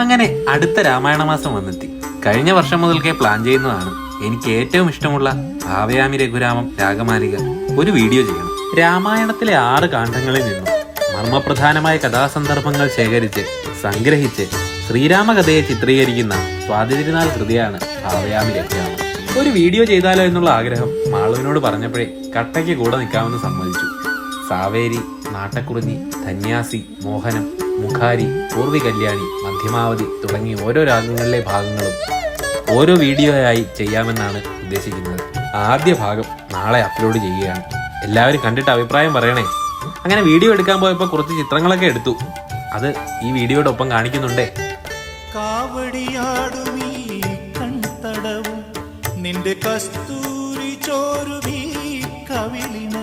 അങ്ങനെ അടുത്ത രാമായണ മാസം വന്നെത്തി. കഴിഞ്ഞ വർഷം മുതൽക്കേ പ്ലാൻ ചെയ്യുന്നതാണ് എനിക്ക് ഏറ്റവും ഇഷ്ടമുള്ള ഭാവയാമി രഘുരാമം രാഗമാലിക ഒരു വീഡിയോ ചെയ്യണം. രാമായണത്തിലെ 6 കാണ്ഡങ്ങളിൽ നിന്നും മർമ്മപ്രധാനമായ കഥാസന്ദർഭങ്ങൾ ശേഖരിച്ച് സംഗ്രഹിച്ച് ശ്രീരാമകഥയെ ചിത്രീകരിക്കുന്ന സ്വാതിതിരുനാൾ കൃതിയാണ് ഭാവയാമി രഘുരാമം. ഒരു വീഡിയോ ചെയ്താലോ എന്നുള്ള ആഗ്രഹം മാളുവിനോട് പറഞ്ഞപ്പോഴേ കട്ടയ്ക്ക് കൂടെ നിൽക്കാമെന്ന് സമ്മതിച്ചു. സാവേരി, നാട്ടക്കുറിഞ്ഞി, ധന്യാസി, മോഹനം, മുഖാരി, പൂർവി കല്യാണി, മധ്യമാവധി തുടങ്ങി ഓരോ രാഗങ്ങളിലെ ഭാഗങ്ങളും ഓരോ വീഡിയോയായി ചെയ്യാമെന്നാണ് ഉദ്ദേശിക്കുന്നത്. ആദ്യ ഭാഗം നാളെ അപ്ലോഡ് ചെയ്യുകയാണ്. എല്ലാവരും കണ്ടിട്ട് അഭിപ്രായം പറയണേ. അങ്ങനെ വീഡിയോ എടുക്കാൻ പോയപ്പോൾ കുറച്ച് ചിത്രങ്ങളൊക്കെ എടുത്തു. അത് ഈ വീഡിയോടൊപ്പം കാണിക്കുന്നുണ്ടേ. കാവടിയാടുമീ കൺതടവും നിന്റെ കസ്തൂരി ചോരുമീ കവിളിൻ